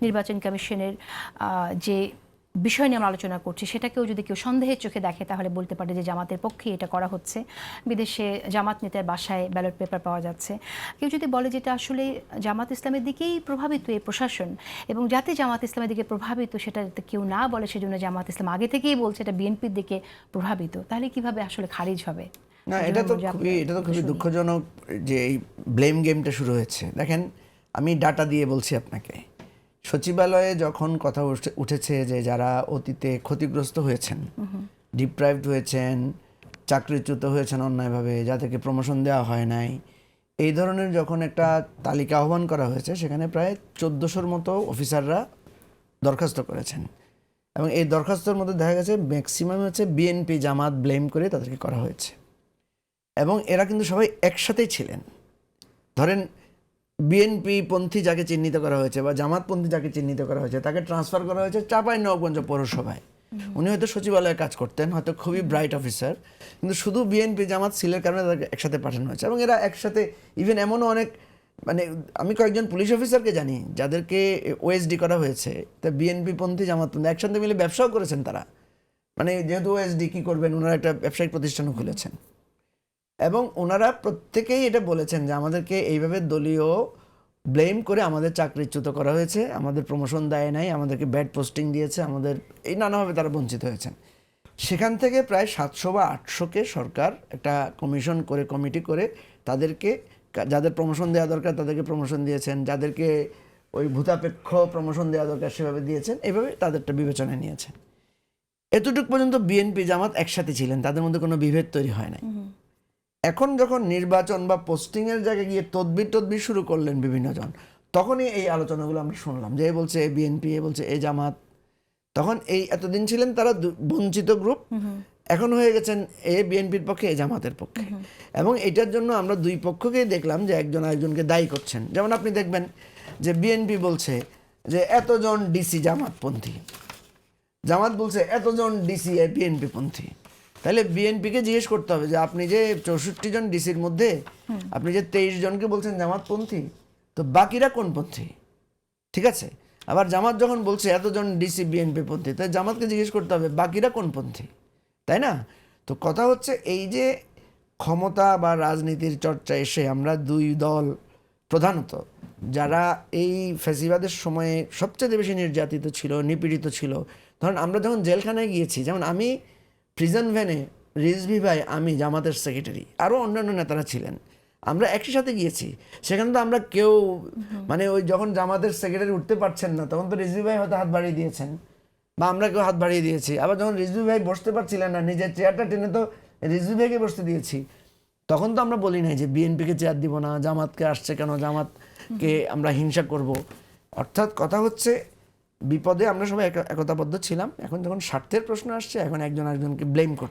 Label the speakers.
Speaker 1: নির্বাচন কমিশনের যে বিষয় নিয়ে আমরা আলোচনা করছি সেটাকেও যদি কেউ সন্দেহের চোখে দেখে তাহলে বলতে পারে যে জামাতের পক্ষে এটা করা হচ্ছে। বিদেশে জামাত নেতার বাসায় ব্যালট পেপার পাওয়া যাচ্ছে। কেউ যদি বলে যেটা আসলে জামাত ইসলামের দিকেই প্রভাবিত এই প্রশাসন, এবং যাতে জামাত ইসলামের দিকে প্রভাবিত সেটা যাতে কেউ না বলে সেজন্য জামাত ইসলাম আগে থেকেই বলছে এটা বিএনপির দিকে প্রভাবিত, তাহলে কিভাবে আসলে খারিজ হবে?
Speaker 2: না, এটা তো খুবই দুঃখজনক যে এই ব্লেম গেমটা শুরু হয়েছে। দেখেন, আমি ডাটা দিয়ে বলছি আপনাকে, সচিবালয়ে যখন কথা উঠেছে যে যারা অতীতে ক্ষতিগ্রস্ত হয়েছেন, ডিপ্রাইভড হয়েছেন, চাকরিচ্যুত হয়েছেন অন্যায়ভাবে, যাদেরকে প্রমোশন দেওয়া হয় নাই, এই ধরনের যখন একটা তালিকা আহ্বান করা হয়েছে, সেখানে প্রায় 1400-র মতো অফিসাররা দরখাস্ত করেছেন। এবং এই দরখাস্তর মধ্যে দেখা গেছে ম্যাক্সিমাম হচ্ছে বিএনপি জামাত ব্লেম করে তাদেরকে করা হয়েছে। এবং এরা কিন্তু সবাই একসাথেই ছিলেন। ধরেন, বিএনপি পন্থী যাকে চিহ্নিত করা হয়েছে বা জামাতপন্থী যাকে চিহ্নিত করা হয়েছে তাকে ট্রান্সফার করা হয়েছে চাঁপাইনবাবগঞ্জ পৌরসভায়। উনি হয়তো সচিবালয়ে কাজ করতেন, হয়তো খুবই ব্রাইট অফিসার, কিন্তু শুধু বিএনপি জামাত সিলের কারণে তাদেরকে একসাথে পাঠানো হয়েছে। এবং এরা একসাথে ইভেন এমনও অনেক, মানে আমি কয়েকজন পুলিশ অফিসারকে জানি যাদেরকে ওএসডি করা হয়েছে, তা বিএনপি পন্থী জামাতপন্থী একসাথে মিলে ব্যবসাও করেছেন তারা। মানে যেহেতু ওএসডি কী করবেন, ওনারা একটা ব্যবসায়িক প্রতিষ্ঠানও খুলেছেন। এবং ওনারা প্রত্যেকেই এটা বলেছেন যে আমাদেরকে এইভাবে দলীয় ব্লেম করে আমাদের চাকরিচ্যুত করা হয়েছে, আমাদের প্রমোশন দেয় নাই, আমাদেরকে ব্যাড পোস্টিং দিয়েছে, আমাদের এই নানাভাবে তারা বঞ্চিত হয়েছেন। সেখান থেকে প্রায় 700 বা 800-কে সরকার একটা কমিশন করে, কমিটি করে তাদেরকে যাদের প্রমোশন দেওয়া দরকার তাদেরকে প্রমোশন দিয়েছেন, যাদেরকে ওই ভূতাপেক্ষ প্রমোশন দেওয়া দরকার সেভাবে দিয়েছেন, এইভাবে তাদেরটা বিবেচনায় নিয়েছেন। এতটুকু পর্যন্ত বিএনপি জামাত একসাথে ছিলেন, তাদের মধ্যে কোনো বিভেদ তৈরি হয় নাই। এখন যখন নির্বাচন বা পোস্টিংয়ের জায়গায় গিয়ে তদবির শুরু করলেন বিভিন্ন জন, তখনই এই আলোচনাগুলো আমরা শুনলাম যে এ বলছে এ বিএনপি, এ বলছে এ জামাত। তখন এই এতদিন ছিলেন তারা বঞ্চিত গ্রুপ, এখন হয়ে গেছেন এ বিএনপির পক্ষে, এ জামাতের পক্ষে। এবং এটার জন্য আমরা দুই পক্ষকেই দেখলাম যে একজন আরেকজনকে দায়ী করছেন। যেমন আপনি দেখবেন যে বিএনপি বলছে যে এতজন ডিসি জামাতপন্থী, জামাত বলছে এতজন ডিসি বিএনপি পন্থী। তাহলে বিএনপিকে জিজ্ঞেস করতে হবে যে আপনি যে 64 জন ডিসির মধ্যে আপনি যে 23 জনকে বলছেন জামাতপন্থী, তো বাকিরা কোন পন্থী? ঠিক আছে, আবার জামাত যখন বলছে এতজন ডিসি বিএনপি পন্থী, তাই জামাতকে জিজ্ঞেস করতে হবে বাকিরা কোন পন্থী, তাই না? তো কথা হচ্ছে এই যে ক্ষমতা বা রাজনীতির চর্চা এসে আমরা দুই দল, প্রধানত যারা এই ফ্যাসিবাদের সময়ে সবচেয়ে বেশি নির্যাতিত ছিল, নিপীড়িত ছিল, ধরুন আমরা যখন জেলখানায় গিয়েছি, যেমন আমি প্রিজন ভ্যানে, রিজভি ভাই, আমি জামাতের সেক্রেটারি, আরও অন্যান্য নেতারা ছিলেন, আমরা একই সাথে গিয়েছি। সেখানে তো আমরা কেউ মানে ওই যখন জামাতের সেক্রেটারি উঠতে পারছেন না তখন তো রিজভি ভাই হয়তো হাত বাড়িয়ে দিয়েছেন বা আমরা কেউ হাত বাড়িয়ে দিয়েছি। আবার যখন রিজভি ভাই বসতে পারছিলেন না, নিজের চেয়ারটা টেনে তো রিজভি ভাইকে বসতে দিয়েছি। তখন তো আমরা বলি নাই যে বিএনপিকে চেয়ার দিব না, জামাতকে আসছে কেন, জামাতকে আমরা হিংসা করব। অর্থাৎ কথা হচ্ছে বিপদে আমরা সবাই একতাবদ্ধ ছিলাম। এখন যখন স্বার্থের প্রশ্ন আসছে, এখন একজন আরেকজনকে ব্লেম করছে।